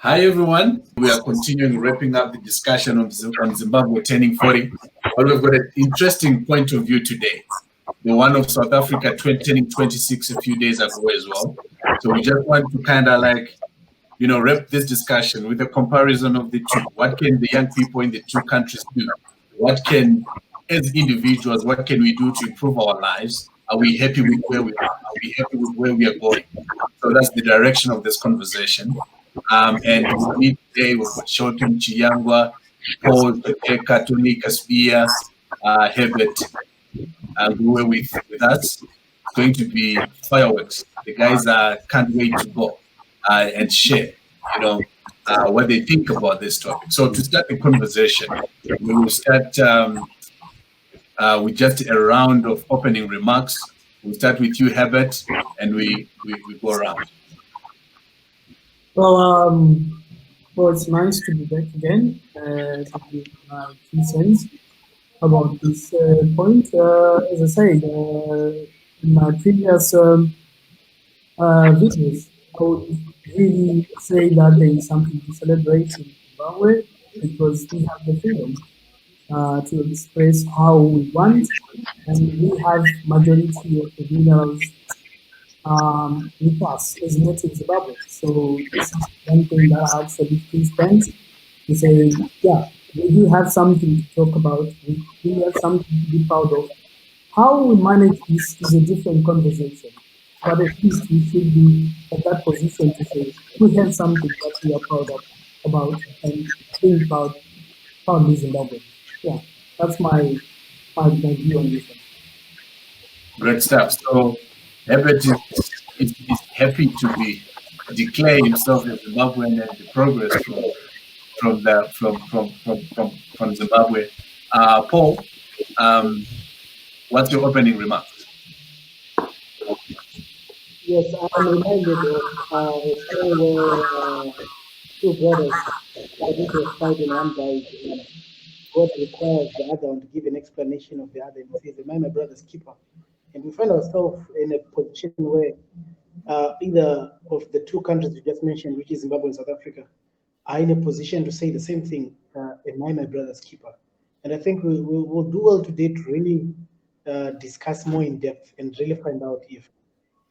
Hi, everyone. We are continuing wrapping up the discussion on Zimbabwe turning 40, but we've got an interesting point of view today. The one of South Africa turning 26 a few days ago as well. So we just want to kind of wrap this discussion with a comparison of the two. What can the young people in the two countries do? What can, as individuals, what can we do to improve our lives? Are we happy with where we are? Are we happy with where we are going? So that's the direction of this conversation. And with me today, we've got Shelton Chiyangwa, Paul Cheka, Tony Kaspia, Herbert, who are with us. It's going to be fireworks. The guys can't wait to go and share, what they think about this topic. So to start the conversation, we will start with just a round of opening remarks. We'll start with you, Herbert, and we go around. Well, it's nice to be back again to give my 2 cents about this point. As I said, in my previous videos, I would really say that there is something to celebrate in Zimbabwe because we have the freedom to express how we want, and we have majority of the minerals with us as native Zimbabweans. So this is one thing that I actually feel spent to say, yeah, we do have something to talk about. We have something to be proud of. How we manage this is a different conversation, but at least we should be at that position to say we have something that we are proud about and think about proudly Zimbabwe. Yeah, that's my view on this one. Great stuff. So Herbert is happy to declare himself as Zimbabwean and the progress from Zimbabwe. Paul, what's your opening remarks? Yes, I'm reminded of a story where two brothers, I think they fight and one died. God requires the other one to give an explanation of the other and says, "Am I my brother's keeper?" And we find ourselves in a position where either of the two countries you just mentioned, which is Zimbabwe and South Africa, are in a position to say the same thing, am I my brother's keeper? And I think we'll do well today to really discuss more in depth and really find out if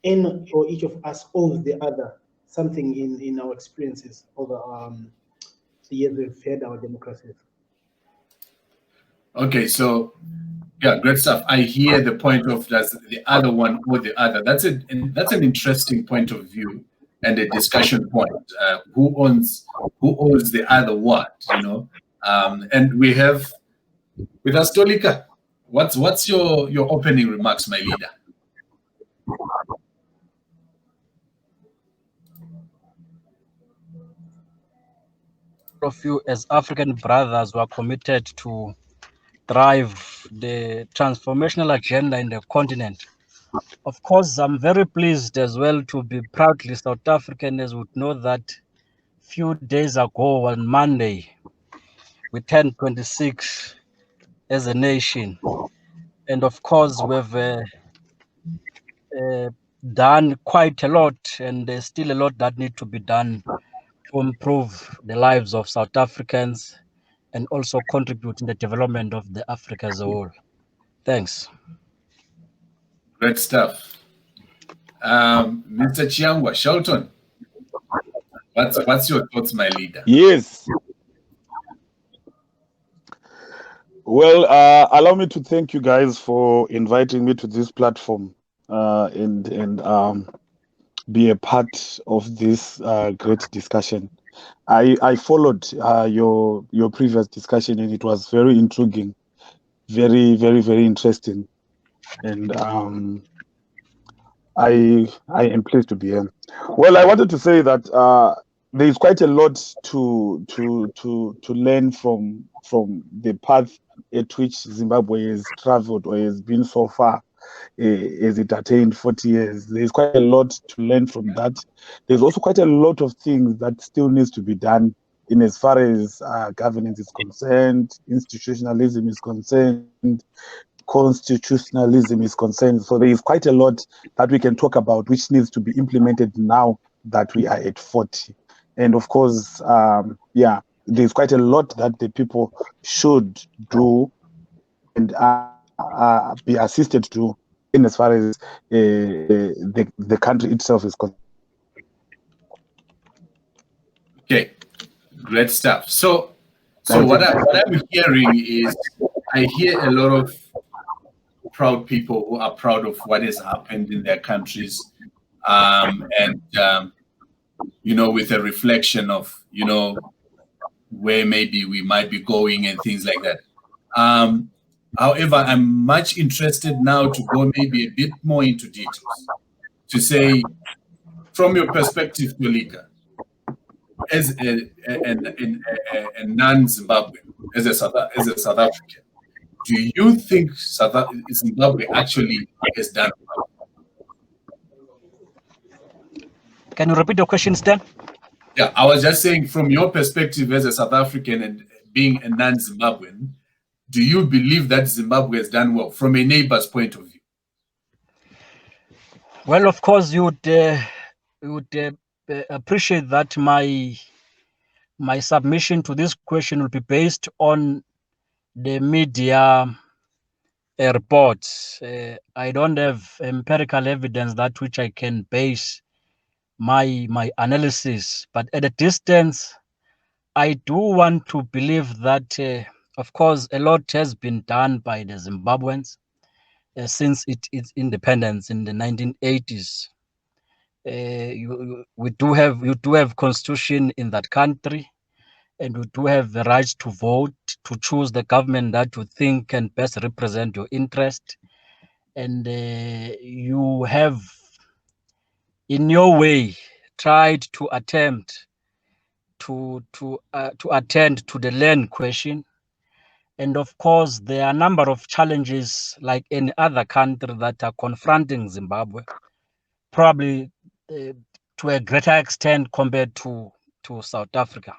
any or each of us owes the other something in our experiences over the years we've had our democracies. Okay, so yeah, great stuff. I hear the point of does the other one or the other. That's an interesting point of view and a discussion point. Who owns the other what? And we have with us Tolika. What's your opening remarks, my leader? Of you as African brothers who are committed to drive the transformational agenda in the continent. Of course, I'm very pleased as well to be proudly South African, as would know that few days ago on Monday, we turned 26 as a nation. And of course, we've done quite a lot, and there's still a lot that needs to be done to improve the lives of South Africans and also contribute in the development of the Africa as a whole. Thanks. Great stuff. Mr. Chiyangwa, Shelton, what's your thoughts, my leader? Yes. Well, allow me to thank you guys for inviting me to this platform and be a part of this great discussion. I followed your previous discussion, and it was very intriguing, very, very, very interesting, and I am pleased to be here. Well, I wanted to say that there is quite a lot to learn from the path at which Zimbabwe has traveled or has been so far as it attained 40 years. There's quite a lot to learn from that. There's also quite a lot of things that still needs to be done in as far as governance is concerned, institutionalism is concerned, constitutionalism is concerned. So there is quite a lot that we can talk about which needs to be implemented now that we are at 40. And of course, yeah, there's quite a lot that the people should do and be assisted to in as far as the country itself is concerned. Okay, great stuff. So what I'm hearing is, I hear a lot of proud people who are proud of what has happened in their countries, and with a reflection of where maybe we might be going and things like that. However, I'm much interested now to go maybe a bit more into details to say, from your perspective, Tolika, as a non-Zimbabwean, as a South African, do you think Zimbabwe actually has done well? Can you repeat the question, Stan? Yeah, I was just saying, from your perspective as a South African and being a non-Zimbabwean, do you believe that Zimbabwe has done well from a neighbor's point of view? Well, of course, you would appreciate that my submission to this question will be based on the media reports. I don't have empirical evidence that which I can base my analysis, but at a distance, I do want to believe that, of course, a lot has been done by the Zimbabweans since its independence in the 1980s. You do have constitution in that country, and you do have the right to vote, to choose the government that you think can best represent your interest, and you have, in your way, tried to attempt to attend to the land question. And of course, there are a number of challenges, like any other country, that are confronting Zimbabwe, probably to a greater extent compared to South Africa.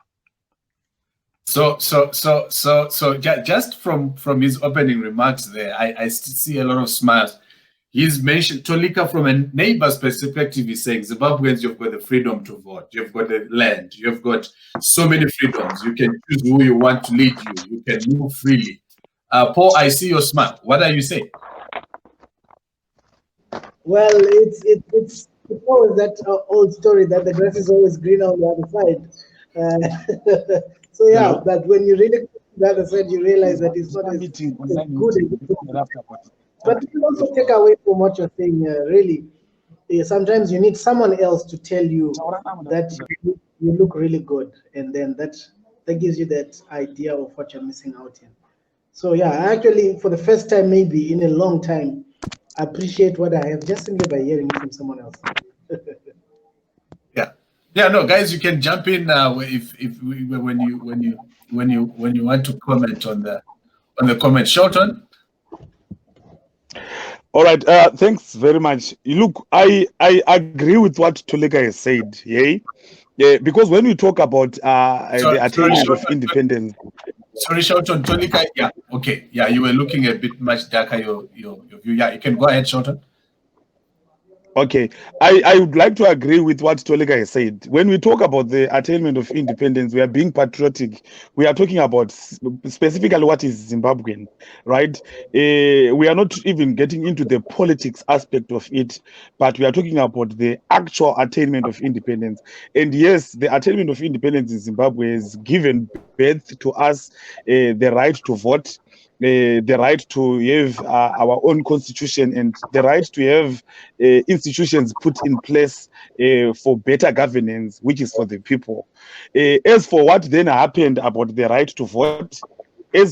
So just from his opening remarks there, I see a lot of smiles. He's mentioned, Tolika, from a neighbor's perspective, he's saying, Zimbabweans, you've got the freedom to vote. You've got the land. You've got so many freedoms. You can choose who you want to lead you. You can move freely. Paul, I see your smile. What are you saying? Well, it's always that old story that the grass is always greener on the other side. So yeah, but when you really go to the other side, you realize that it's not as good as but you also take away from what you're saying. Really, sometimes you need someone else to tell you that you look really good, and then that gives you that idea of what you're missing out in. So yeah, actually, for the first time, maybe in a long time, I appreciate what I have just simply by hearing it from someone else. Yeah, no, guys, you can jump in now when you want to comment on the comment. Shelton. All right, thanks very much. Look, I agree with what Tolika has said. Yeah, because when we talk about the attainment of independence. Sorry, Shelton. Tolika. Yeah, okay. Yeah, you were looking a bit much darker. Your view. Yeah, you can go ahead, Shelton. Okay, I would like to agree with what Tolika has said. When we talk about the attainment of independence, we are being patriotic. We are talking about specifically what is Zimbabwean, right? We are not even getting into the politics aspect of it, but we are talking about the actual attainment of independence. And yes, the attainment of independence in Zimbabwe has given birth to us the right to vote, the right to have our own constitution, and the right to have institutions put in place for better governance, which is for the people. As for what then happened about the right to vote,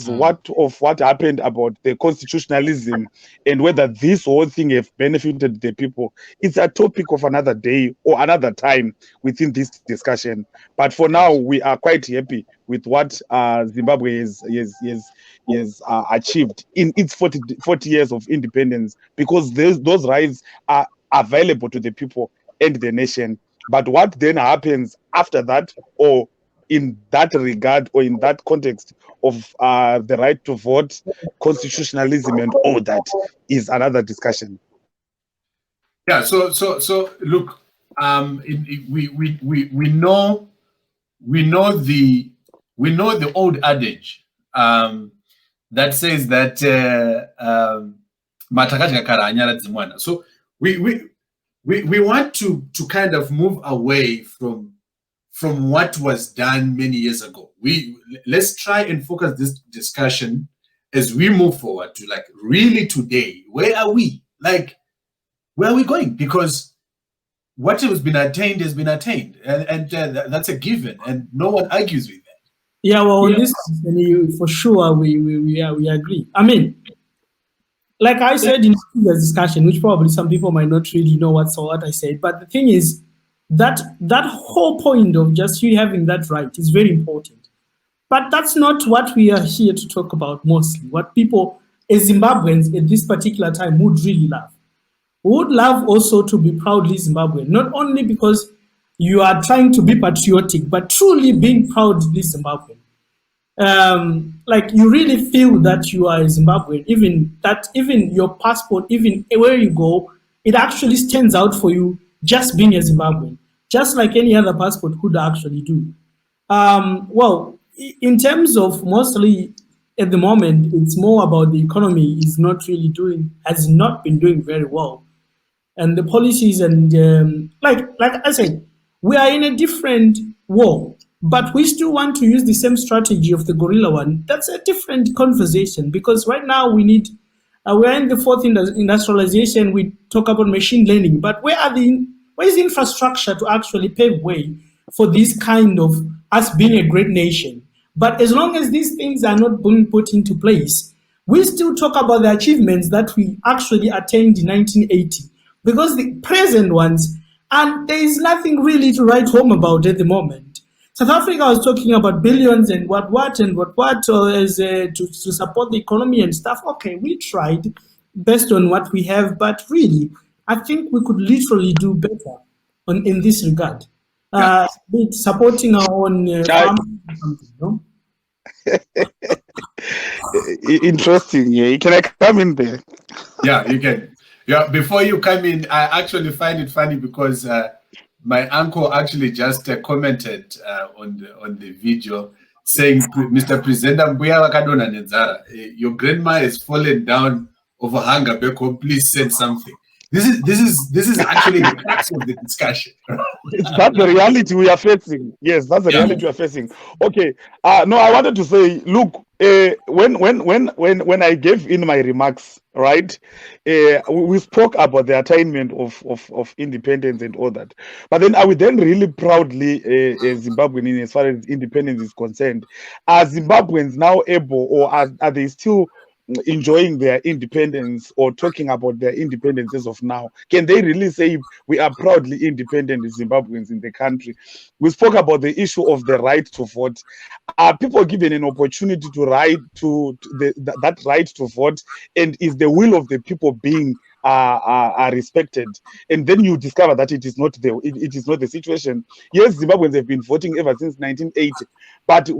what happened about the constitutionalism and whether this whole thing have benefited the people, it's a topic of another day or another time within this discussion. But for now, we are quite happy with what Zimbabwe has achieved in its 40 years of independence, because those rights are available to the people and the nation. But what then happens after that, or in that regard, or in that context of the right to vote, constitutionalism, and all that, is another discussion. Yeah. So look, we know we know the old adage that says that so we want to kind of move away from what was done many years ago. Let's try and focus this discussion as we move forward to like really today. Where are we? Like, where are we going? Because what has been attained has been attained, and that's a given, and no one argues with that. Yeah, well, on this, for sure, we agree. I mean, like I said in the discussion, which probably some people might not really know what I said, but the thing is that whole point of just you having that right is very important. But that's not what we are here to talk about mostly. What people, as Zimbabweans at this particular time, would really love. Would love also to be proudly Zimbabwean, not only because you are trying to be patriotic, but truly being proudly Zimbabwean. Like you really feel that you are a Zimbabwean, even your passport, even where you go, it actually stands out for you just being a Zimbabwean, just like any other passport could actually do. Well, in terms of mostly at the moment, it's more about the economy has not been doing very well. And the policies and like I said, we are in a different war, but we still want to use the same strategy of the guerrilla one. That's a different conversation because right now we're in the fourth industrialization. We talk about machine learning, but where is the infrastructure to actually pave way for this kind of us being a great nation? But as long as these things are not being put into place, we still talk about the achievements that we actually attained in 1980 because the present ones, and there is nothing really to write home about at the moment. South Africa was talking about billions and what to support the economy and stuff. Okay, we tried based on what we have, but really, I think we could literally do better in this regard. Supporting our own farmers or something, no? Interesting. Yeah, can I come in there? Yeah, you can. Yeah, before you come in, I actually find it funny because my uncle actually just commented on the video saying, Mr. Presenter, your grandma has fallen down of a hunger back home. Please send something. This is actually the crux of the discussion. That's the reality we are facing. Yes, that's the reality we are facing. Okay. No, I wanted to say, look, when I gave in my remarks, right, we spoke about the attainment of independence and all that. But then are we then really proudly Zimbabwean as far as independence is concerned? Are Zimbabweans now able, or are they still enjoying their independence or talking about their independence as of now? Can they really say we are proudly independent Zimbabweans in the country? We spoke about the issue of the right to vote. Are people given an opportunity to that right to vote, and is the will of the people being are respected? And then you discover that it is not the situation. Yes, Zimbabweans have been voting ever since 1980, but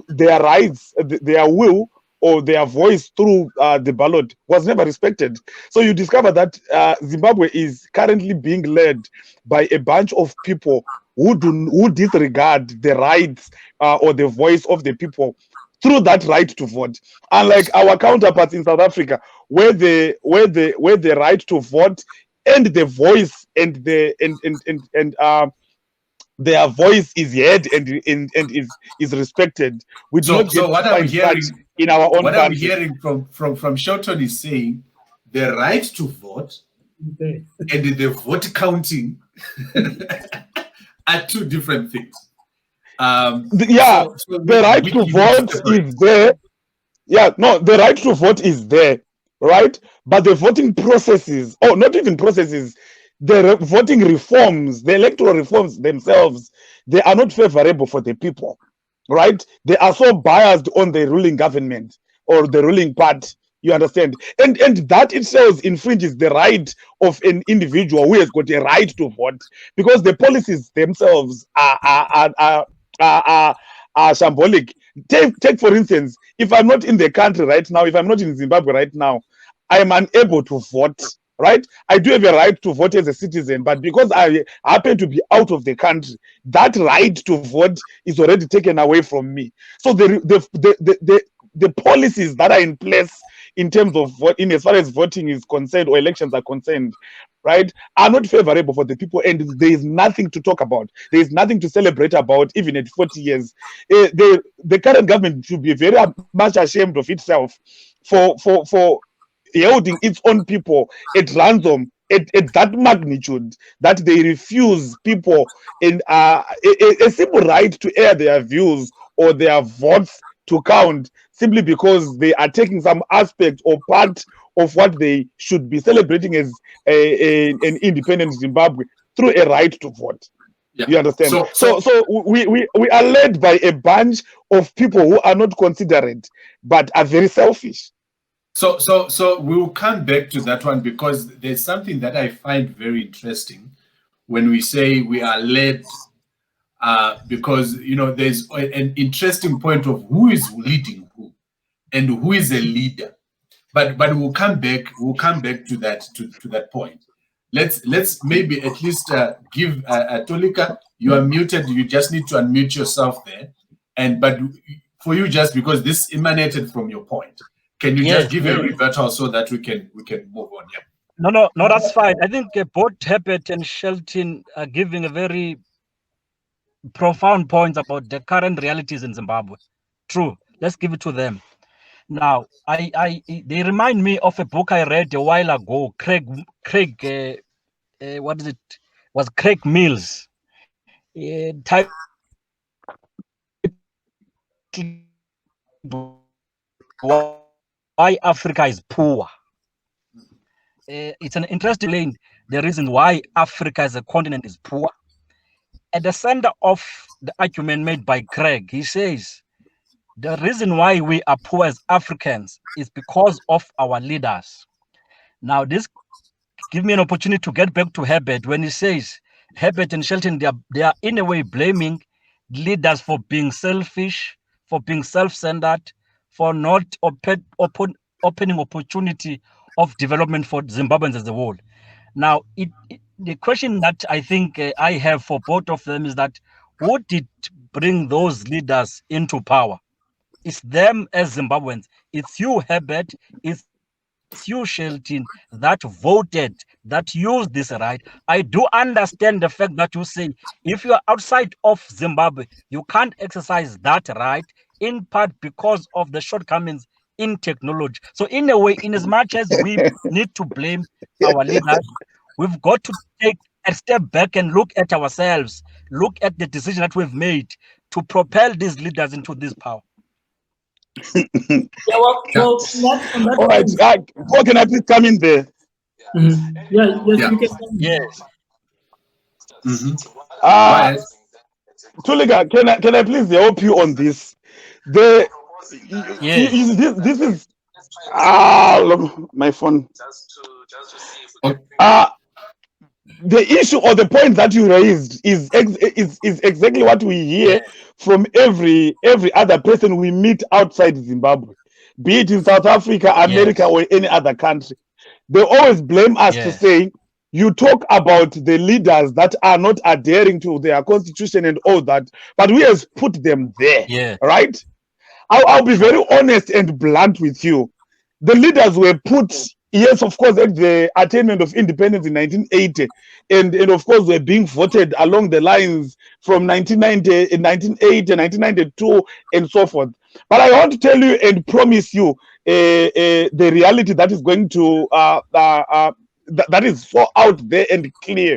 their rights, their will, or their voice through the ballot was never respected. So you discover that Zimbabwe is currently being led by a bunch of people who disregard the rights or the voice of the people through that right to vote. Unlike our counterparts in South Africa, where the right to vote and the voice and their voice is heard and is respected. We do not get what I'm hearing in our own what country. I'm hearing from Shelton is saying the right to vote and the vote counting are two different things. The right to vote is there. Yeah, no, the right to vote is there, right? But the voting processes, or not even processes, the voting reforms, the electoral reforms themselves, they are not favorable for the people, right? They are so biased on the ruling government or the ruling party, you understand? And that itself infringes the right of an individual who has got a right to vote, because the policies themselves are shambolic. Take for instance, if I'm not in the country right now, if I'm not in Zimbabwe right now, I am unable to vote right? I do have a right to vote as a citizen, but because I happen to be out of the country, that right to vote is already taken away from me. So the policies that are in place in terms of in as far as voting is concerned or elections are concerned, right, are not favorable for the people, and there is nothing to talk about. There is nothing to celebrate about, even at 40 years. The current government should be very much ashamed of itself for holding its own people at ransom at that magnitude, that they refuse people in a simple right to air their views or their votes to count, simply because they are taking some aspect or part of what they should be celebrating as an independent Zimbabwe through a right to vote. Yeah. You understand? So we are led by a bunch of people who are not considerate but are very selfish. So we'll come back to that one, because there's something that I find very interesting when we say we are led, because there's an interesting point of who is leading who and who is a leader. But we'll come back to that point. Let's maybe at least give Tolika, you are muted. You just need to unmute yourself there, but for you, just because this emanated from your point, can you just give a rebuttal so that we can move on? Yeah. No, that's fine. I think both Herbert and Shelton are giving a very profound points about the current realities in Zimbabwe. True. Let's give it to them. Now, they remind me of a book I read a while ago. Craig, what is it? Was Craig Mills? Why Africa is poor. It's an interesting lane. The reason why Africa as a continent is poor. At the center of the argument made by Craig, he says, the reason why we are poor as Africans is because of our leaders. Now, this gives me an opportunity to get back to Herbert when he says, Herbert and Shelton, they are in a way blaming leaders for being selfish, for being self-centered, for not opening opportunity of development for Zimbabweans as a whole. Now, the question that I think I have for both of them is that who did bring those leaders into power? It's them as Zimbabweans. It's you, Herbert. It's you, Shelton, that voted, that used this right. I do understand the fact that you say if you are outside of Zimbabwe, you can't exercise that right, in part because of the shortcomings in technology. So in a way, in as much as we need to blame our leaders, we've got to take a step back and look at ourselves, look at the decision that we've made to propel these leaders into this power. All right, Paul, can I please come in there? Mm-hmm. Yes, you can come in. Yes. Tulika, can I please help you on this? This is my phone. The issue or the point that you raised is exactly what we hear from every other person we meet outside Zimbabwe, be it in South Africa, America, or any other country. They always blame us to say, you talk about the leaders that are not adhering to their constitution and all that, but we have put them there, right? I'll be very honest and blunt with you. The leaders were put, yes, of course, at the attainment of independence in 1980, and of course, were being voted along the lines from 1990, 1980, 1992, and so forth. But I want to tell you and promise you the reality that is going to that is so out there and clear.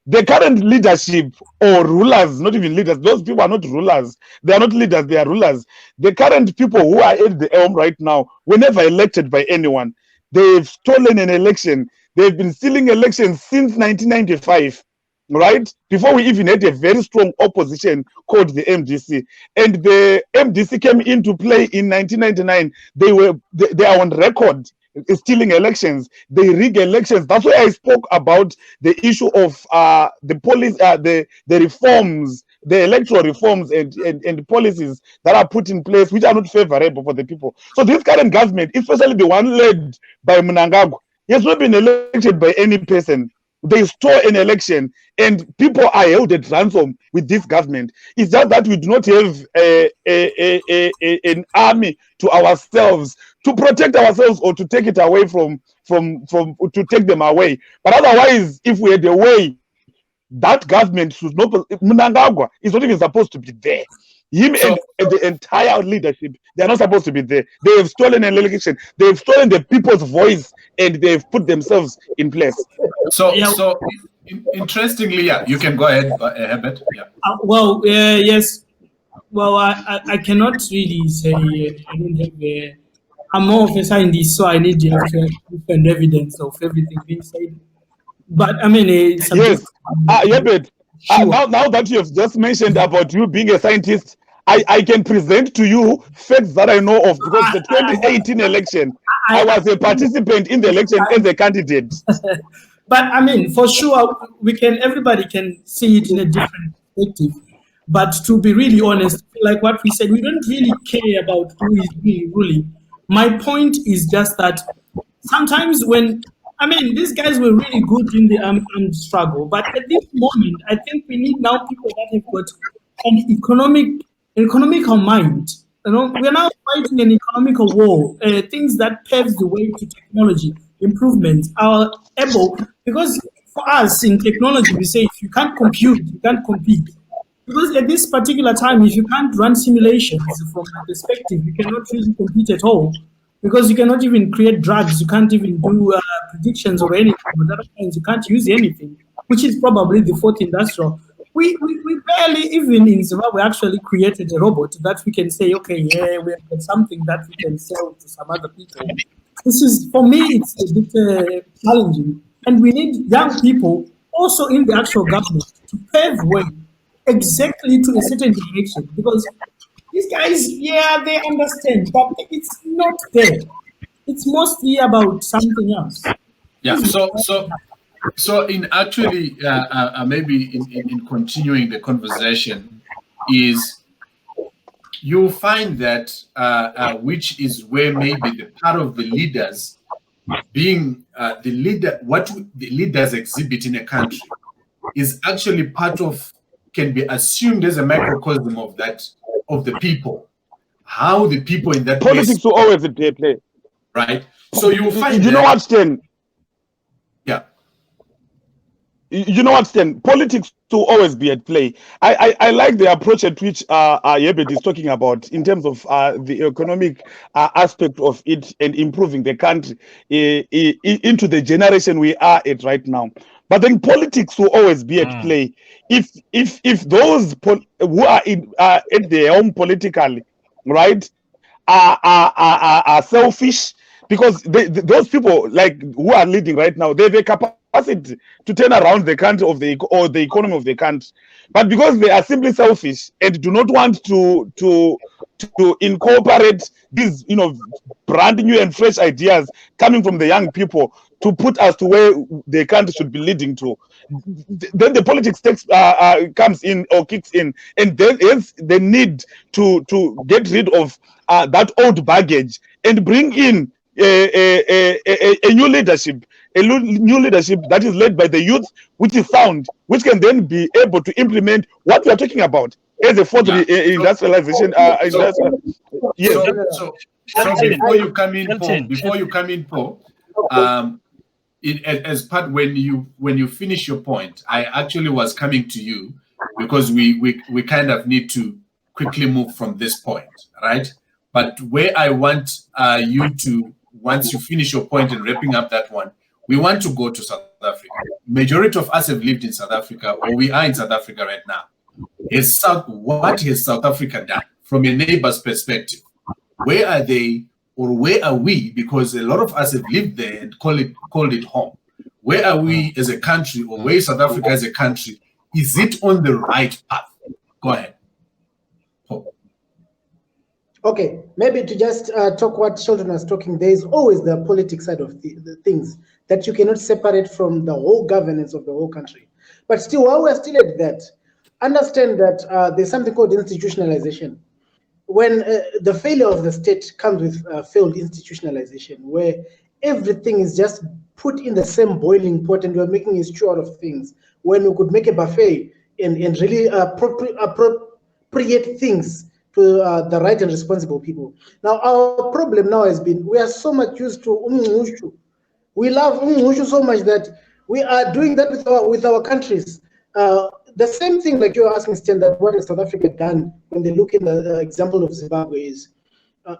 The current leadership or rulers, not even leaders, those people are not rulers. They are not leaders, they are rulers. The current people who are at the helm right now were never elected by anyone. They've stolen an election. They've been stealing elections since 1995, right? Before we even had a very strong opposition called the MDC. And the MDC came into play in 1999. They are on record stealing elections. They rig elections. That's why I spoke about the issue of the police, the reforms, the electoral reforms and policies that are put in place, which are not favorable for the people. So this current government, especially the one led by Mnangagwa, He has not been elected by any person. They stole an election, and people are held at ransom with this government. It's just that we do not have an army to ourselves to protect ourselves or to take it away from to take them away. But otherwise, if we had a way, that government should not. Mnangagwa is not even supposed to be there. Him and the entire leadership, they are not supposed to be there. They have stolen an election. They have stolen the people's voice, and they have put themselves in place. So interestingly, yeah, you can go ahead, Herbert. Yeah. Yes. Well, I cannot really say I don't have I'm more of a scientist, so I need to have different evidence of everything being said. But I mean, yes, but now that you have just mentioned about you being a scientist, I can present to you facts that I know of, because the 2018 election, I was a participant in the election as a candidate. But I mean, for sure, everybody can see it in a different perspective. But to be really honest, like what we said, we don't really care about who is really ruling. My point is just that sometimes these guys were really good in the armed struggle, but at this moment, I think we need now people that have got an economical mind. You know, we're now fighting an economical war. Things that paves the way to technology improvements are able, because for us in technology, we say if you can't compute, you can't compete. Because at this particular time, if you can't run simulations from my perspective, you cannot really compete at all. Because you cannot even create drugs, you can't even do predictions or anything. With other kinds, you can't use anything, which is probably the fourth industrial. We barely, even in Zimbabwe, actually created a robot that we can say, okay, yeah, we've got something that we can sell to some other people. This is, for me, it's a bit challenging. And we need young people also in the actual government to pave way exactly to a certain direction. Because these guys, yeah, they understand, but it's not there. It's mostly about something else. Yeah. So in actually, maybe in continuing the conversation, is you'll find that which is where maybe the part of the leaders being the leader, what the leaders exhibit in a country is actually part of, can be assumed as a microcosm of that, of the people, how the people in that politics will always play, right? So you will find, you know what, Stan? Yeah. You know what, Stan? Politics will always be at play. I like the approach at which Yebet is talking about in terms of the economic aspect of it and improving the country into the generation we are at right now. But then politics will always be at play if those who are at their home politically, right, are selfish, because those people like who are leading right now, they have a capacity to turn around the country or the economy of the country, but because they are simply selfish and do not want to incorporate these brand new and fresh ideas coming from the young people to put us to where the country should be leading to, then the politics comes in or kicks in, and then is the need to get rid of that old baggage and bring in a new leadership, that is led by the youth, which is sound, which can then be able to implement what we are talking about as a fourth industrialization. So before you come in, Paul, as part when you finish your point, I actually was coming to you because we kind of need to quickly move from this point, right? But where I want you to, once you finish your point and wrapping up that one, we want to go to South Africa. Majority of us have lived in South Africa, or we are in South Africa right now. What has South Africa done from a neighbor's perspective? Where are they, or where are we? Because a lot of us have lived there and called it home. Where are we as a country, or where is South Africa as a country? Is it on the right path? Go ahead. Paul. Okay, maybe to just talk what Sheldon was talking, there is always the politics side of the things that you cannot separate from the whole governance of the whole country. But still, while we're still at that, understand that there's something called institutionalization. When the failure of the state comes with failed institutionalization, where everything is just put in the same boiling pot, and we're making a stew out of things when we could make a buffet and really appropriate things to the right and responsible people. Now, our problem now has been we are so much used to we love so much that we are doing that with our countries. The same thing like you're asking, Stan, that what has South Africa done when they look in the example of Zimbabwe is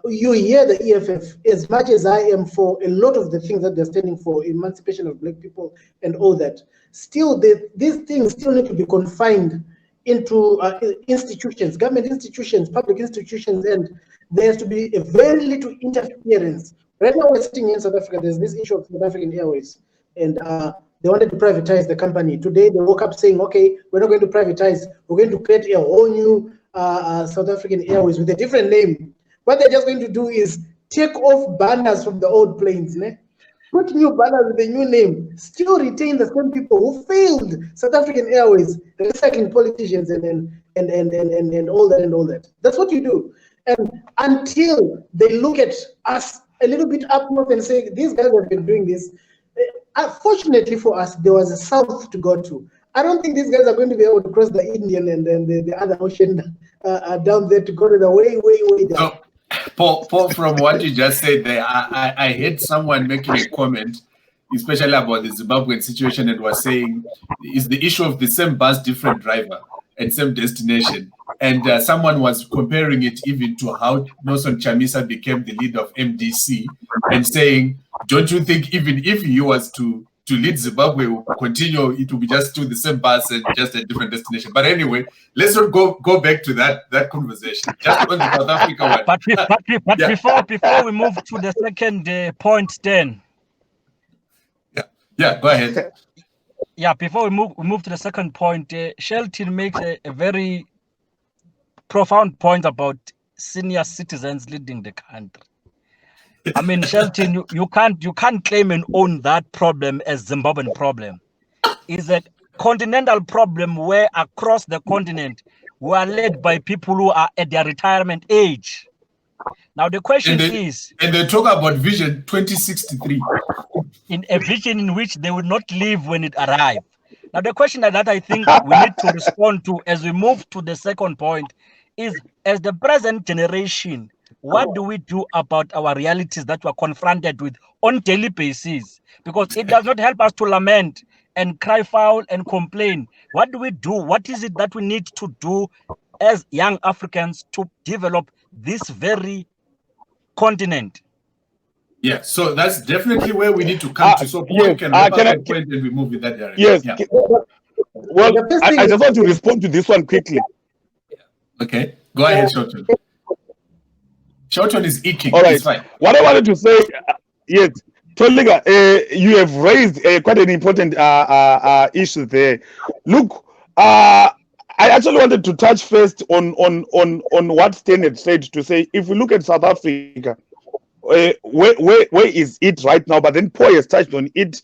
you hear the EFF, as much as I am for a lot of the things that they're standing for, emancipation of black people and all that, still these things still need to be confined into institutions, government institutions, public institutions, and there has to be a very little interference. Right now we're sitting in South Africa, there's this issue of South African Airways, and they wanted to privatize the company. Today they woke up saying, okay, we're not going to privatize, we're going to create a whole new South African Airways with a different name. What they're just going to do is take off banners from the old planes, put new banners with a new name, still retain the same people who failed South African Airways, the recycling politicians and all that and all that. That's what you do. And until they look at us a little bit up north and say, these guys have been doing this. Fortunately for us, there was a south to go to. I don't think these guys are going to be able to cross the Indian and then the other ocean down there to go to the way down. So, Paul, from what you just said there, I heard someone making a comment, especially about the Zimbabwean situation, and was saying, is the issue of the same bus, different driver, and same destination. And someone was comparing it even to how Nelson Chamisa became the leader of MDC, and saying, don't you think even if he was to lead Zimbabwe, will continue, it will be just to the same bus and just a different destination. But anyway, let's not go back to that conversation. Just on the South Africa one. But yeah. before we move to the second point, Stan. Yeah, go ahead. Yeah, before we move to the second point, Shelton makes a very profound point about senior citizens leading the country. I mean, Shelton, you can't claim and own that problem as Zimbabwean problem. It's a continental problem where across the continent we are led by people who are at their retirement age. Now the question is, and they talk about Vision 2063, in a vision in which they will not live when it arrives. Now the question that I think we need to respond to as we move to the second point is, as the present generation, what do we do about our realities that we're confronted with on daily basis? Because it does not help us to lament and cry foul and complain. What do we do? What is it that we need to do as young Africans to develop this very continent? Yeah, so that's definitely where we need to come to. So Paul can wrap up a point and we move in that direction. Yes. Yeah. Well, I just want to respond to this one quickly. Okay, go ahead, Shorten. Shorten is eking. All right. It's fine. What I wanted to say, yes, Toliga, you have raised quite an important issue there. Look, I actually wanted to touch first on what Stan had said, to say, if we look at South Africa, where is it right now? But then Paul has touched on it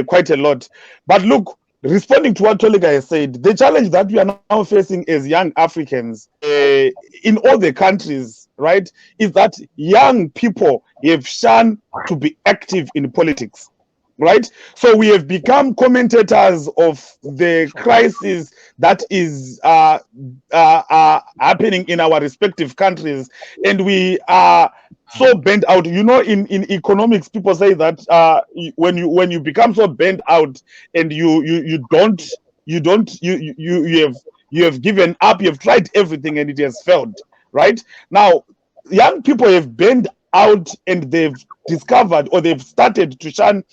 quite a lot. But look, responding to what Toliga has said, the challenge that we are now facing as young Africans in all the countries, right, is that young people have shunned to be active in politics, right? So we have become commentators of the crisis that is happening in our respective countries, and we are so bent out. You know, in economics, people say that when you become so bent out and you have given up, you have tried everything and it has failed. Right now, young people have bent out and they've discovered, or they've started to shun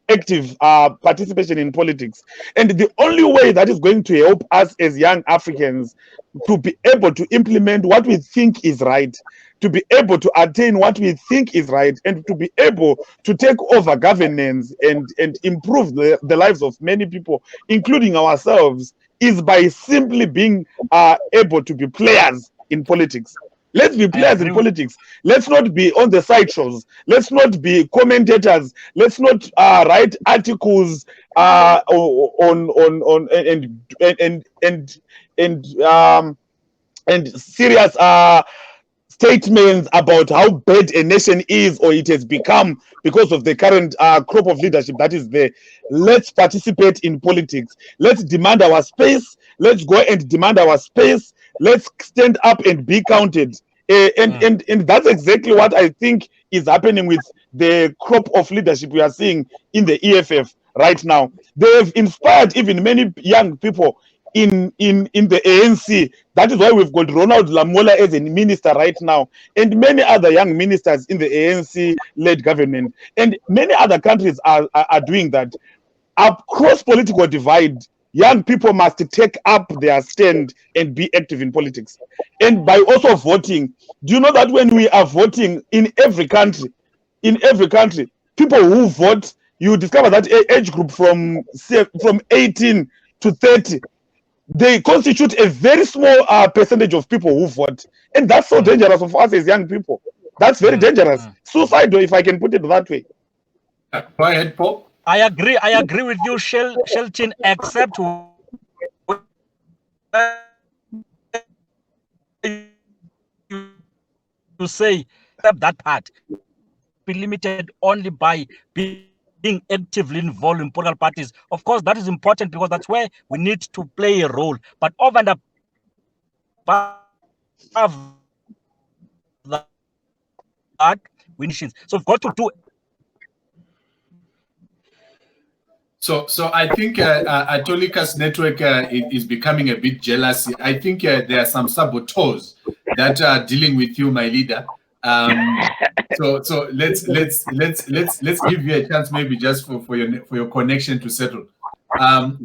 active participation in politics. And the only way that is going to help us as young Africans to be able to implement what we think is right, to be able to attain what we think is right, and to be able to take over governance and improve the lives of many people, including ourselves, is by simply being able to be players in politics. Let's be players in politics. Let's not be on the sideshows. Let's not be commentators. Let's not write articles on and serious statements about how bad a nation is or it has become because of the current crop of leadership that is there. Let's participate in politics. Let's demand our space. Let's go and demand our space. Let's stand up and be counted. And that's exactly what I think is happening with the crop of leadership we are seeing in the EFF right now. They've inspired even many young people in the ANC. That is why we've got Ronald Lamola as a minister right now, and many other young ministers in the ANC-led government. And many other countries are doing that. Across political divide, young people must take up their stand and be active in politics. And by also voting, do you know that when we are voting in every country, people who vote, you discover that age group from 18 to 30, they constitute a very small percentage of people who vote. And that's so dangerous for us as young people. That's very dangerous. Suicidal, if I can put it that way. Go ahead, Paul. I agree with you, Shelton, except you say that part be limited only by being actively involved in political parties. Of course, that is important because that's where we need to play a role. But over and above that, we need. So we've got to do. So I think Atolika's network is becoming a bit jealous. I think there are some saboteurs that are dealing with you, my leader. So let's give you a chance, maybe just for your connection to settle.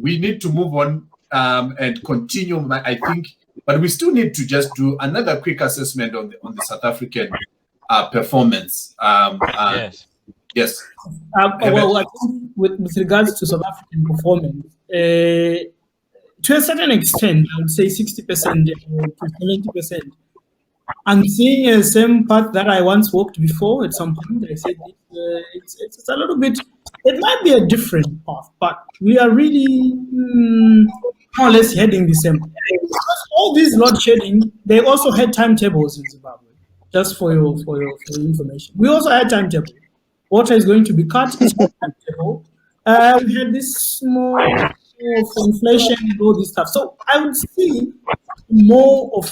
We need to move on and continue. I think, but we still need to just do another quick assessment on the South African performance. Yes. Yes. Well, I think with regards to South African performance, to a certain extent, I would say 60% to 70%. I'm seeing the same path that I once walked before. At some point, I said it's a little bit. It might be a different path, but we are really more or less heading the same. All these load shedding, they also had timetables in Zimbabwe. Just for your information, we also had timetables. Water is going to be cut. It's not timetable. We had this small inflation and all this stuff. So I would see more or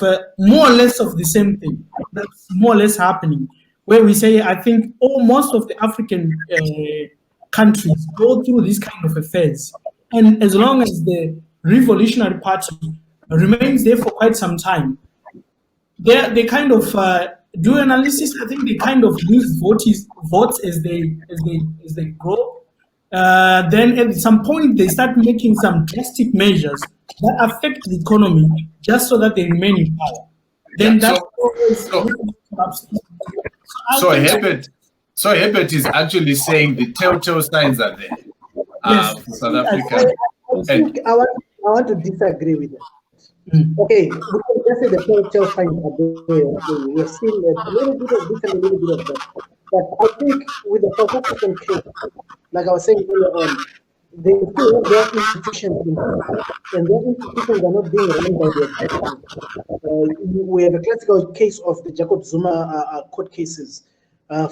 less of the same thing. That's more or less happening. Where we say, I think most of the African countries go through this kind of affairs, and as long as the Revolutionary Party remains there for quite some time, they kind of do analysis. I think they kind of lose votes as they grow. Then at some point they start making some drastic measures that affect the economy just so that they remain in power. Then So Herbert is actually saying the telltale signs are there for South Africa. I want to disagree with that. Okay, we can just say the telltale signs are there. We've seen a little bit of this and a little bit of that. But I think with the South African case, like I was saying earlier on, they still have their institutions in place, and their institutions are not being run by their government. We have a classical case of the Jacob Zuma court cases.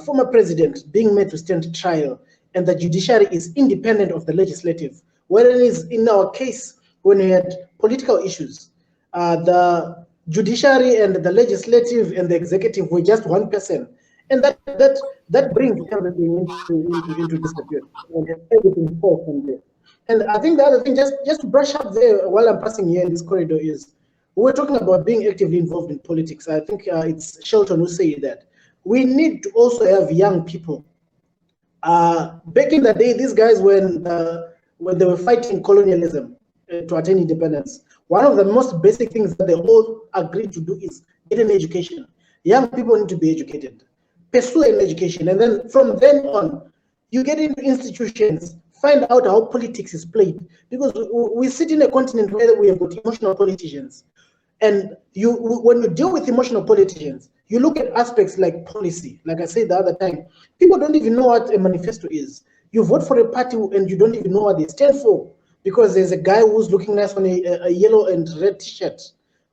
Former president being made to stand trial, and the judiciary is independent of the legislative. Whereas in our case, when we had political issues, the judiciary and the legislative and the executive were just one person, and that brings everything into disrepute, and everything falls from there. And I think the other thing, just to brush up there while I'm passing here in this corridor, is we're talking about being actively involved in politics. I think it's Shelton who said that we need to also have young people. Back in the day, these guys when they were fighting colonialism to attain independence, one of the most basic things that they all agreed to do is get an education. Young people need to be educated, pursue an education, and then from then on, you get into institutions, find out how politics is played, because we sit in a continent where we have got emotional politicians, and when you deal with emotional politicians, you look at aspects like policy. Like I said the other time, people don't even know what a manifesto is. You vote for a party and you don't even know what they stand for, because there's a guy who's looking nice on a yellow and red t-shirt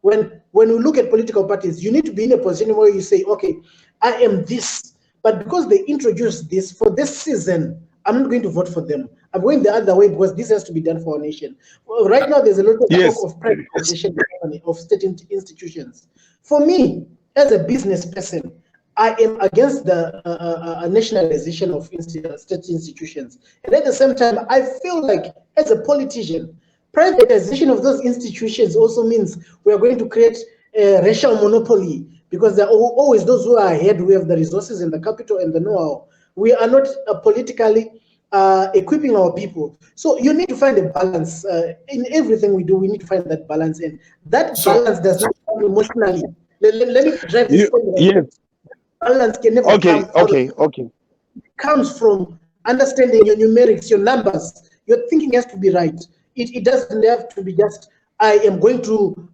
when we look at political parties, you need to be in a position where you say, okay, I am this, but because they introduced this for this season, I'm not going to vote for them. I'm going the other way because this has to be done for our nation. Well, right now, there's a lot of talk of privatization of state institutions. For me, as a business person, I am against the nationalization of state institutions. And at the same time, I feel like as a politician, privatization of those institutions also means we are going to create a racial monopoly, because there are always those who are ahead, who have the resources and the capital and the know-how. We are not politically equipping our people. So you need to find a balance. In everything we do, we need to find that balance. And that balance does not come emotionally. Let me drive this point. Yes. Balance can never come out. It comes from understanding your numerics, your numbers. Your thinking has to be right. It doesn't have to be just, I am going to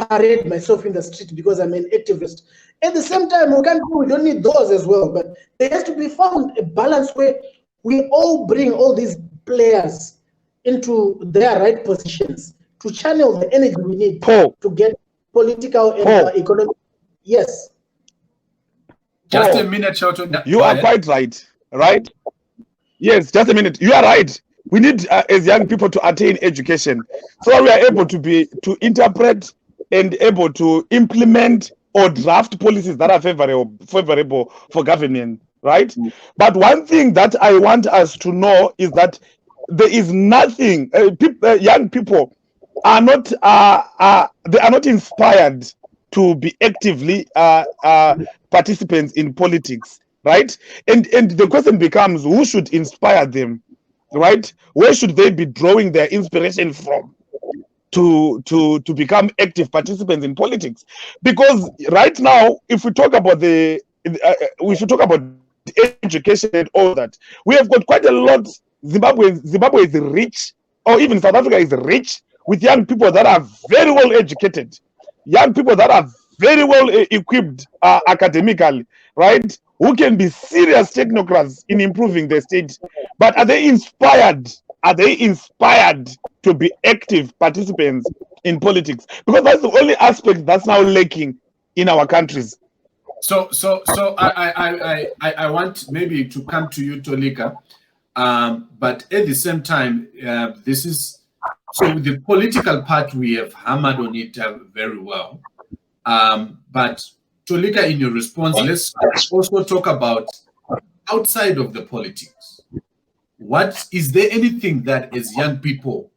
parade myself in the street because I'm an activist. At the same time, we don't need those as well, but there has to be found a balance where we all bring all these players into their right positions to channel the energy we need to get political and economic. Yes. Just a minute, Shelton. You are quite right? Yes, just a minute. You are right. We need, as young people, to attain education so that we are able to interpret and able to implement or draft policies that are favorable for government, right? But one thing that I want us to know is that there is nothing. Young people are not they are not inspired to be actively participants in politics, right? And the question becomes, who should inspire them, right? Where should they be drawing their inspiration from to become active participants in politics? Because right now, if we talk about we should talk about education and all that, we have got quite a lot. Zimbabwe is rich, or even South Africa is rich with young people that are very well educated, young people that are very well equipped academically, right? Who can be serious technocrats in improving the state. But are they inspired? Are they inspired to be active participants in politics? Because that's the only aspect that's now lacking in our countries. So I want maybe to come to you, Tolika, but at the same time, this is so the political part we have hammered on it very well. But Tolika, in your response, let's also talk about outside of the politics. What is there anything that as young people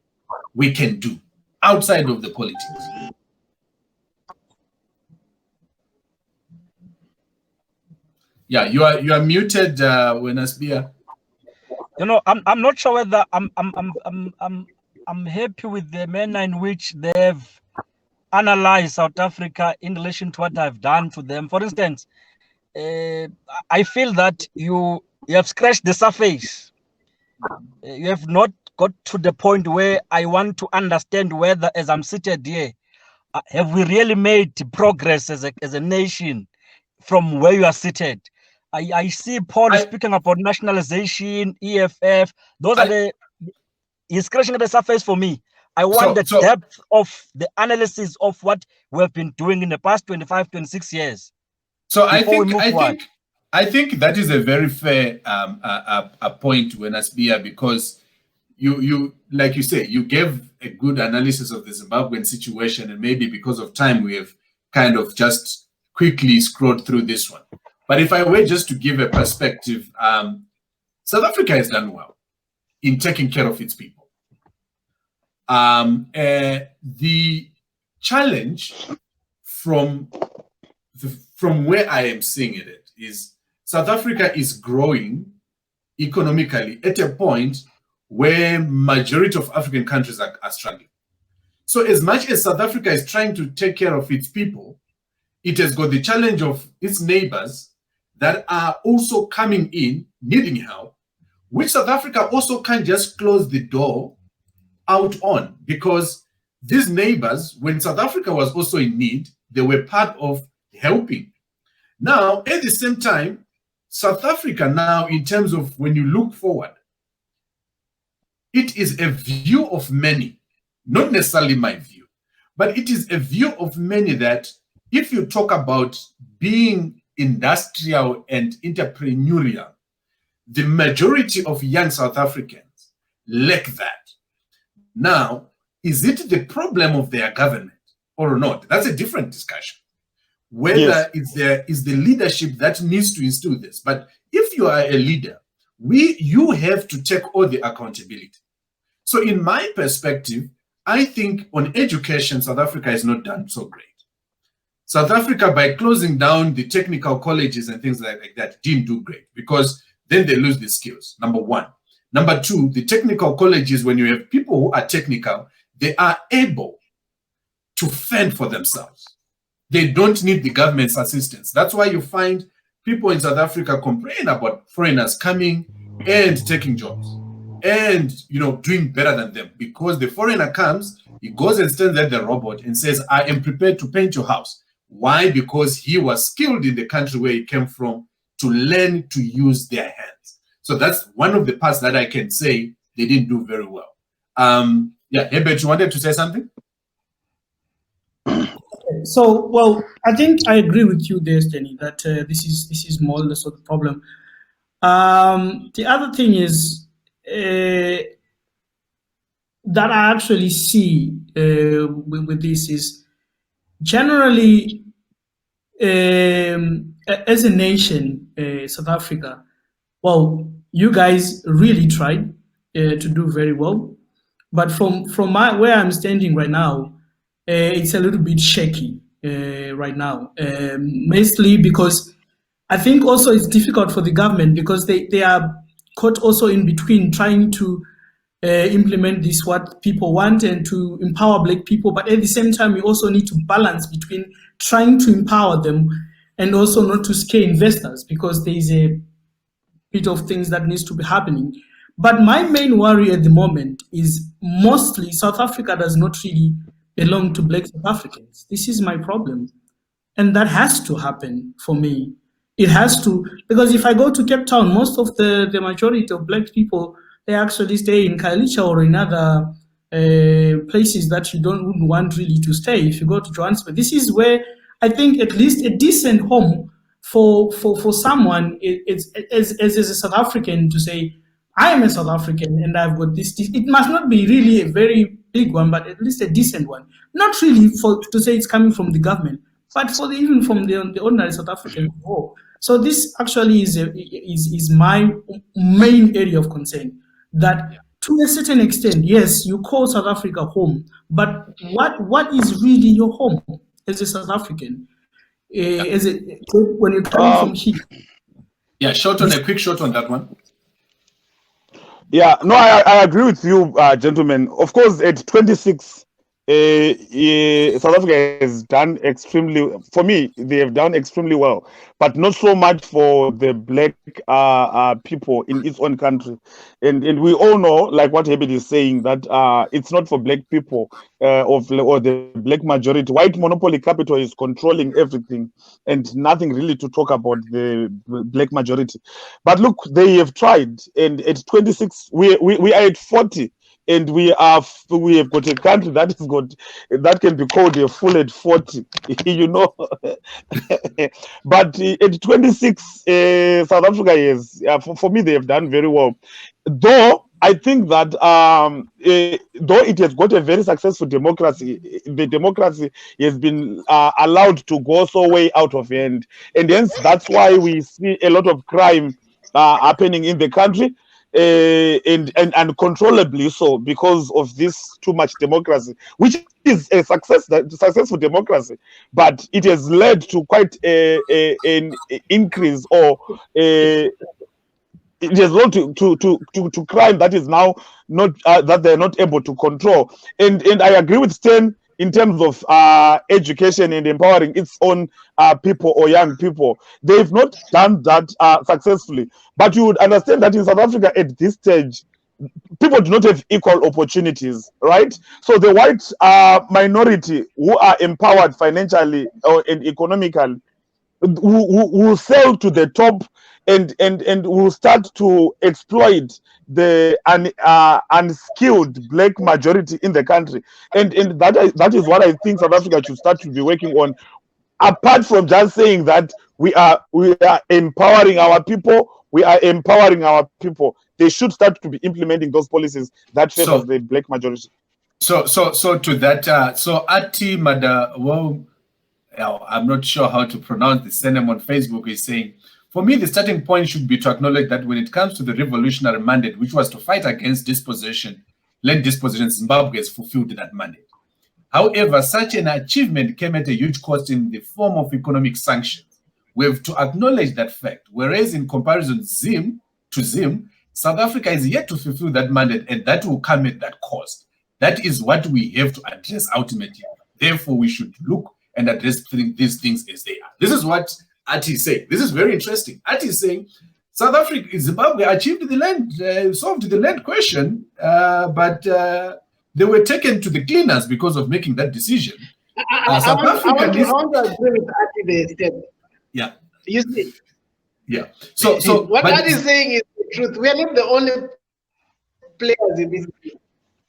we can do outside of the politics? Yeah, you are muted, Wenasbia. You know, I'm not sure whether I'm happy with the manner in which they've analyzed South Africa in relation to what I've done to them. For instance, I feel that you have scratched the surface. You have not got to the point where I want to understand whether, as I'm seated here, have we really made progress as a nation from where you are seated? I see Paul speaking about nationalization, EFF. Those are he's scratching the surface for me. I want the depth of the analysis of what we have been doing in the past 25, 26 years. So I think that is a very fair point, Wenasbia, because you like you say, you gave a good analysis of the Zimbabwean situation, and maybe because of time we have kind of just quickly scrolled through this one. But if I were just to give a perspective, South Africa has done well in taking care of its people. The challenge from where I am seeing it is South Africa is growing economically at a point where majority of African countries are struggling. So as much as South Africa is trying to take care of its people, it has got the challenge of its neighbors that are also coming in, needing help, which South Africa also can't just close the door out on, because these neighbors, when South Africa was also in need, they were part of helping. Now, at the same time, South Africa now, in terms of when you look forward, it is a view of many, not necessarily my view, But it is a view of many that if you talk about being industrial and entrepreneurial, the majority of young South Africans lack that. Now, is it the problem of their government or not? That's a different discussion. Whether is the leadership that needs to instill this. But if you are a leader, you have to take all the accountability. So in my perspective, I think on education, South Africa has not done so great. South Africa, by closing down the technical colleges and things like that, didn't do great because then they lose the skills, number one. Number two, the technical colleges, when you have people who are technical, they are able to fend for themselves. They don't need the government's assistance. That's why you find people in South Africa complain about foreigners coming and taking jobs and, doing better than them, because the foreigner comes, he goes and stands at the robot and says, I am prepared to paint your house. Why? Because he was skilled in the country where he came from to learn to use their hands. So that's one of the parts that I can say they didn't do very well. Herbert, you wanted to say something? So, well, I think I agree with you there, Stanley, that this is more or less of the problem. The other thing is that I actually see with this is generally as a nation, South Africa, well, you guys really tried to do very well, but from where I'm standing right now, it's a little bit shaky right now, mostly because I think also it's difficult for the government because they are caught also in between trying to implement this what people want and to empower Black people, but at the same time we also need to balance between trying to empower them and also not to scare investors, because there is a bit of things that needs to be happening. But my main worry at the moment is mostly South Africa does not really belong to Black South Africans. This is my problem. And that has to happen for me. It has to, because if I go to Cape Town, most of the majority of Black people, they actually stay in Khayelitsha or in other places that you wouldn't want really to stay. If you go to Johannesburg, this is where I think at least a decent home for someone is as a South African to say, I am a South African and I've got this. It must not be really a very big one, but at least a decent one. Not really to say it's coming from the government, but even from the ordinary South African. So this actually is my main area of concern. That to a certain extent, yes, you call South Africa home, but what is really your home as a South African? When you're coming from here? Yeah, a quick shot on that one. Yeah, no, I agree with you, gentlemen. Of course, at 26, South Africa has done extremely, for me, they have done extremely well, but not so much for the Black people in its own country. And we all know, like what Herbert is saying, that it's not for Black people or the Black majority. White monopoly capital is controlling everything and nothing really to talk about the Black majority. But look, they have tried, and at 26, we are at 40. And we have got a country that can be called a fool at 40, But at 26, South Africa is, for me, they have done very well. Though I think that though it has got a very successful democracy, the democracy has been allowed to go so way out of hand, and hence that's why we see a lot of crime happening in the country. And uncontrollably so, because of this too much democracy, which is a successful democracy, but it has led to quite an increase, or it has led to crime that is now not that they're not able to control. And I agree with Stan in terms of education and empowering its own people or young people. They've not done that successfully. But you would understand that in South Africa at this stage, people do not have equal opportunities, right? So the white minority who are empowered financially and economically, who sell to the top and will start to exploit the unskilled black majority in the country. And that is what I think South Africa should start to be working on, apart from just saying that we are empowering our people. We are empowering our people. They should start to be implementing those policies that favors the black majority. So to that, so Ati Mada, well, I'm not sure how to pronounce the surname on Facebook, is saying, for me, the starting point should be to acknowledge that when it comes to the revolutionary mandate, which was to fight against dispossession, land dispossession, Zimbabwe has fulfilled that mandate. However, such an achievement came at a huge cost in the form of economic sanctions. We have to acknowledge that fact. Whereas in comparison to Zim, South Africa is yet to fulfill that mandate, and that will come at that cost. That is what we have to address ultimately. Therefore, we should look and address these things as they are. This is what Ati is saying. This is very interesting. Ati is saying South Africa, Zimbabwe achieved the land, solved the land question, but they were taken to the cleaners because of making that decision. I want to agree with Ati there. Yeah. You see? Yeah. So what Ati is saying is the truth. We are not the only players in this.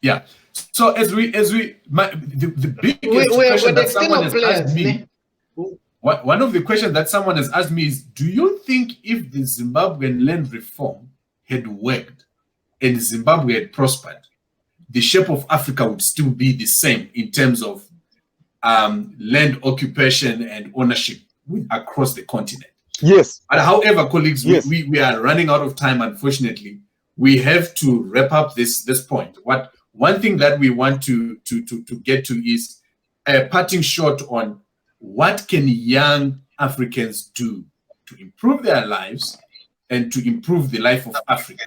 Yeah. So the big question that someone has asked me, one of the questions that someone has asked me is, do you think if the Zimbabwean land reform had worked and Zimbabwe had prospered, the shape of Africa would still be the same in terms of land occupation and ownership across the continent? Yes. However, colleagues, yes. we are running out of time, unfortunately. We have to wrap up this point. One thing that we want to get to is a parting shot on what can young Africans do to improve their lives and to improve the life of Africa.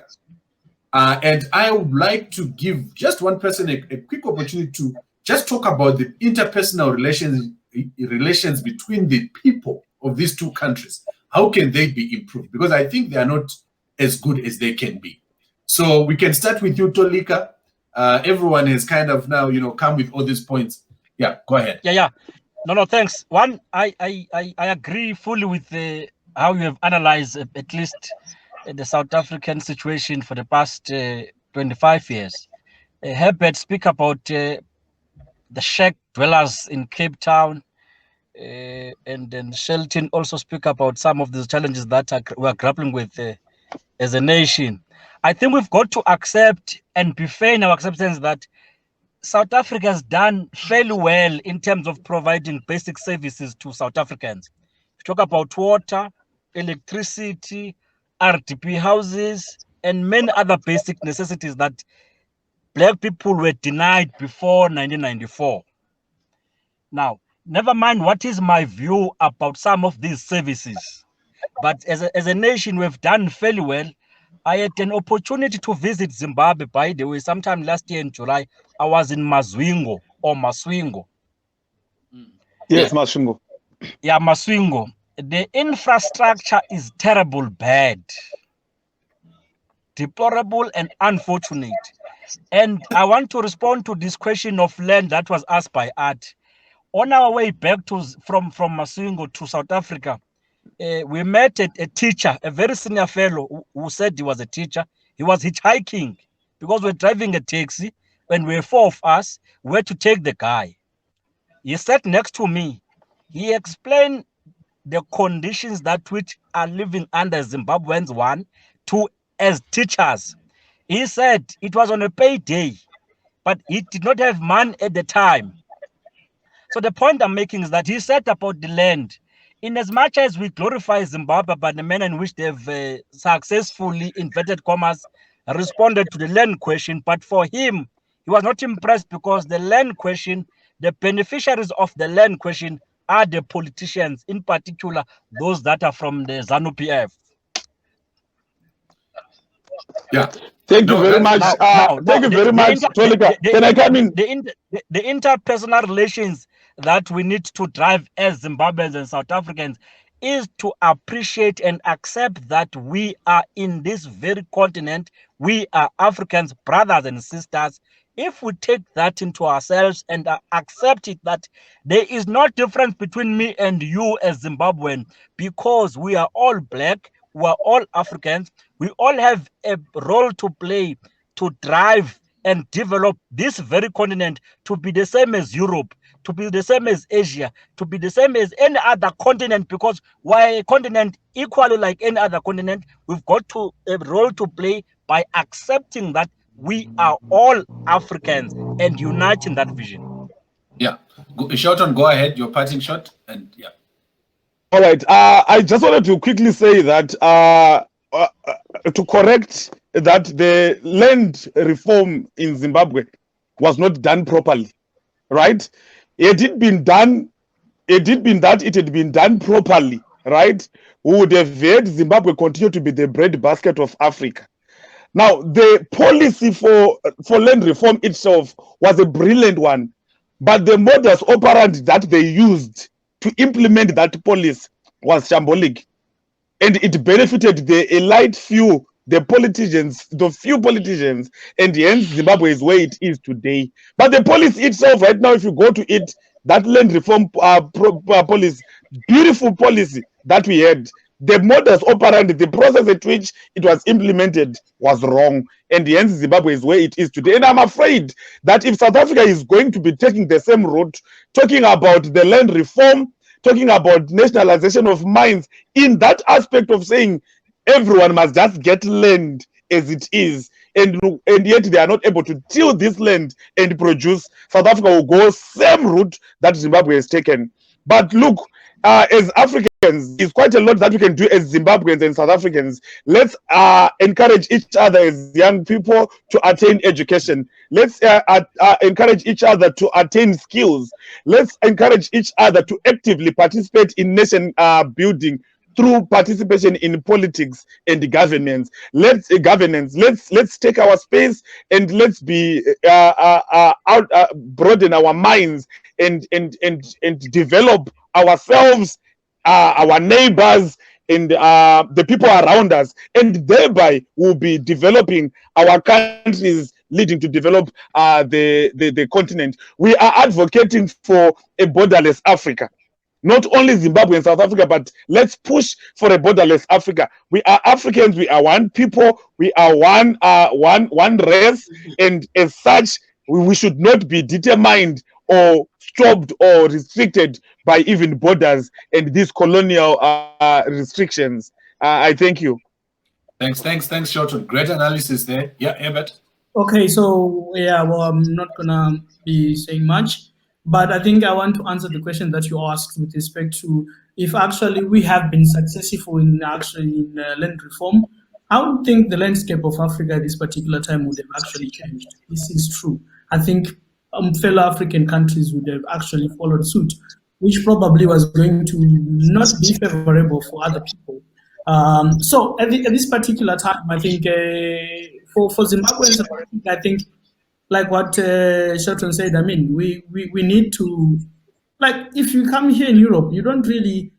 And I would like to give just one person a quick opportunity to just talk about the interpersonal relations between the people of these two countries. How can they be improved? Because I think they are not as good as they can be. So we can start with you, Tolika. Everyone has kind of now, come with all these points. Yeah, go ahead. Yeah. No, thanks. One, I agree fully with how you have analyzed at least the South African situation for the past 25 years. Herbert speak about the shack dwellers in Cape Town, and then Shelton also speak about some of the challenges that we are grappling with as a nation. I think we've got to accept and be fair in our acceptance that South Africa has done fairly well in terms of providing basic services to South Africans. We talk about water, electricity, RDP houses, and many other basic necessities that Black people were denied before 1994. Now, never mind what is my view about some of these services, but as a nation, we've done fairly well. I had an opportunity to visit Zimbabwe, by the way, sometime last year in July. I was in Maswingo. Yes, Maswingo. Yeah, Maswingo. The infrastructure is terrible, bad, deplorable, and unfortunate. And I want to respond to this question of land that was asked by Art. On our way back from Maswingo to South Africa, we met a teacher, a very senior fellow who said he was a teacher. He was hitchhiking because we're driving a taxi. When we were four of us, we had to take the guy. He sat next to me. He explained the conditions that which are living under Zimbabweans, 1, 2, as teachers. He said it was on a payday, but he did not have money at the time. So the point I'm making is that he said about the land, in as much as we glorify Zimbabwe by the manner in which they've successfully, inverted commas, responded to the land question, but for him, he was not impressed because the land question, the beneficiaries of the land question are the politicians, in particular, those that are from the ZANU-PF. Yeah. Thank you very much. Thank you very much, Tolika. Can I come in? The interpersonal relations that we need to drive as Zimbabweans and South Africans is to appreciate and accept that we are in this very continent. We are Africans, brothers and sisters, if we take that into ourselves and accept it, that there is no difference between me and you as Zimbabwean, because we are all black, we are all Africans, we all have a role to play to drive and develop this very continent to be the same as Europe, to be the same as Asia, to be the same as any other continent, because we're a continent equally like any other continent. We've got a role to play by accepting that we are all Africans and uniting that vision. Yeah. Shorton, go ahead. Your parting shot. And yeah. All right. I just wanted to quickly say that to correct that the land reform in Zimbabwe was not done properly, right? It had been done properly, right? We would have had Zimbabwe continue to be the breadbasket of Africa. Now, the policy for land reform itself was a brilliant one, but the modus operandi that they used to implement that policy was shambolic, and it benefited the elite few, the few politicians, and hence Zimbabwe is where it is today. But the policy itself, right now, if you go to it, that land reform policy, beautiful policy that we had, the modus operandi, the process at which it was implemented was wrong, and hence Zimbabwe is where it is today. And I'm afraid that if South Africa is going to be taking the same route, talking about the land reform, talking about nationalization of mines, in that aspect of saying everyone must just get land as it is, and yet they are not able to till this land and produce, South Africa will go same route that Zimbabwe has taken. But look, as Africans, it's quite a lot that we can do as Zimbabweans and South Africans. Let's encourage each other as young people to attain education. Let's encourage each other to attain skills. Let's encourage each other to actively participate in nation building through participation in politics and governance. Let's take our space and let's be broaden our minds and develop ourselves, our neighbors, and the people around us, and thereby we'll be developing our countries, leading to develop the continent. We are advocating for a borderless Africa. Not only Zimbabwe and South Africa, but let's push for a borderless Africa. We are Africans. We are one people. We are one race, and as such, we should not be determined or stopped or restricted by even borders and these colonial restrictions. I thank you. Thanks, Shorton. Great analysis there. Yeah, Herbert. Okay, so yeah, well, I'm not gonna be saying much, but I think I want to answer the question that you asked with respect to if actually we have been successful in land reform. I don't think the landscape of Africa at this particular time would have actually changed. This is true. I think fellow African countries would have actually followed suit, which probably was going to not be favorable for other people. So at this particular time, I think for Zimbabwe, I think like what Shelton said, I mean, we need to, like, if you come here in Europe, you don't really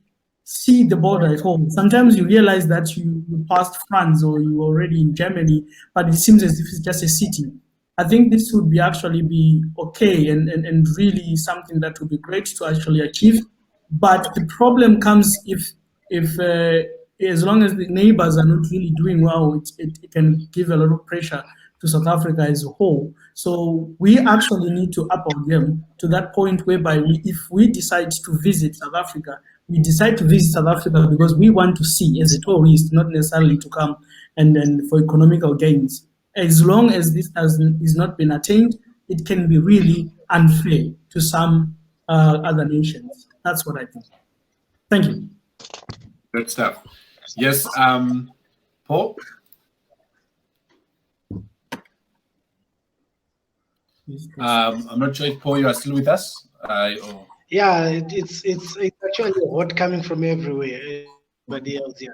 see the border at home. Sometimes you realize that you passed France or you're already in Germany, but it seems as if it's just a city. I think this would be actually be okay and really something that would be great to actually achieve. But the problem comes if as long as the neighbors are not really doing well, it can give a lot of pressure to South Africa as a whole. So we actually need to up our game to that point whereby if we decide to visit South Africa, we decide to visit South Africa because we want to see as a tourist, not necessarily to come and for economical gains. As long as this is not been attained, it can be really unfair to some other nations. That's what I think. Thank you. Good stuff. Yes, Paul? I'm not sure if Paul, you are still with us. Yeah, it's actually hot coming from everywhere. Everybody else, yeah.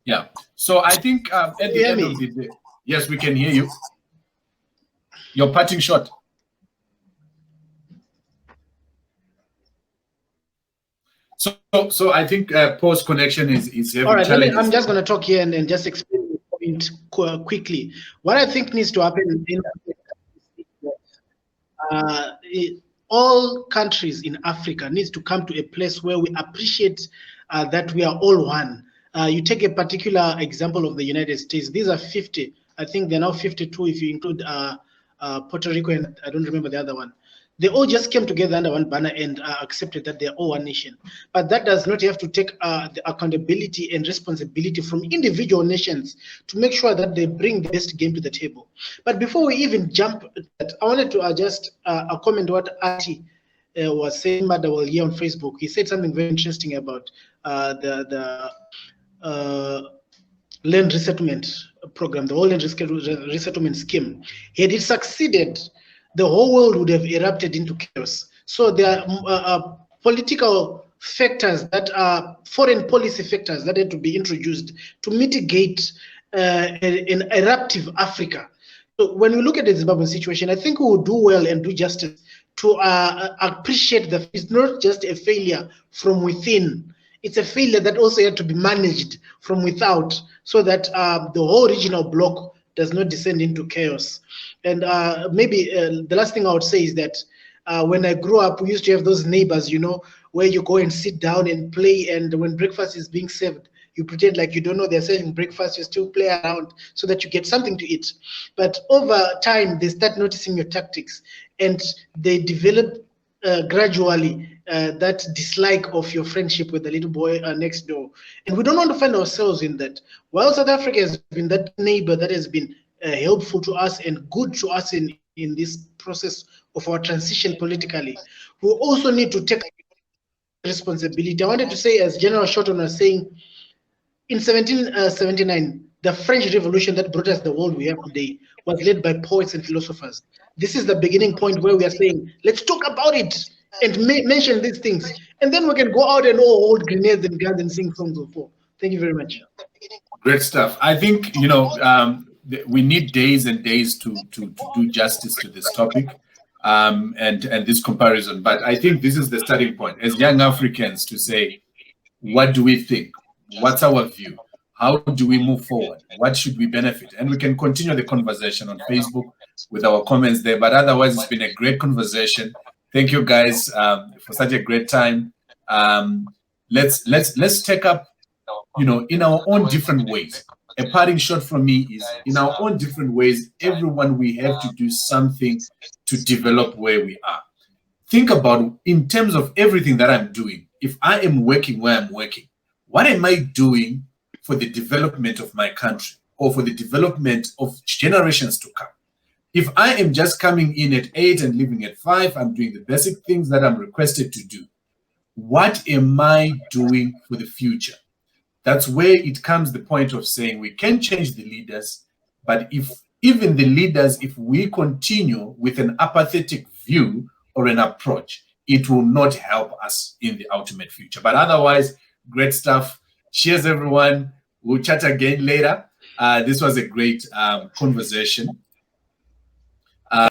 Yeah. So I think at the end of the day, yes, we can hear you. Your parting shot. So I think Paul's connection is all right. I'm just going to talk here and just explain the point quickly. What I think needs to happen all countries in Africa needs to come to a place where we appreciate that we are all one. You take a particular example of the United States. These are 50. I think they're now 52 if you include Puerto Rico and I don't remember the other one. They all just came together under one banner and accepted that they're all one nation. But that does not have to take the accountability and responsibility from individual nations to make sure that they bring the best game to the table. But before we even jump, I wanted to just comment what Ati was saying here on Facebook. He said something very interesting about the land resettlement program, the whole land resettlement scheme. Had it succeeded, the whole world would have erupted into chaos. So there are political factors that are foreign policy factors that had to be introduced to mitigate an eruptive Africa. So when we look at the Zimbabwean situation, I think we will do well and do justice to appreciate that it's not just a failure from within. It's a failure that also had to be managed from without so that the whole regional bloc does not descend into chaos. And maybe the last thing I would say is that when I grew up, we used to have those neighbors, you know, where you go and sit down and play, and when breakfast is being served, you pretend like you don't know they're serving breakfast, you still play around so that you get something to eat. But over time, they start noticing your tactics, and they develop gradually that dislike of your friendship with the little boy next door. And we don't want to find ourselves in that. While South Africa has been that neighbor that has been helpful to us and good to us in this process of our transition politically, we also need to take responsibility. I wanted to say, as General Shorten was saying, in 1779, the French Revolution that brought us the world we have today was led by poets and philosophers. This is the beginning point where we are saying, let's talk about it and mention these things. And then we can go out and all hold grenades and guns and sing songs of war. Thank you very much. Great stuff. I think, you know, we need days and days to do justice to this topic and this comparison. But I think this is the starting point as young Africans to say, what do we think? What's our view? How do we move forward? What should we benefit? And we can continue the conversation on Facebook with our comments there. But otherwise, it's been a great conversation. Thank you guys for such a great time. Let's take up, you know, in our own different ways. A parting shot from me is, in our own different ways, everyone, we have to do something to develop where we are. Think about, in terms of everything that I'm doing, if I am working where I'm working, what am I doing for the development of my country or for the development of generations to come? If I am just coming in at 8 and leaving at 5, I'm doing the basic things that I'm requested to do. What am I doing for the future? That's where it comes the point of saying we can change the leaders, but if even the leaders, if we continue with an apathetic view or an approach, it will not help us in the ultimate future. But otherwise, great stuff. Cheers, everyone. We'll chat again later. This was a great conversation.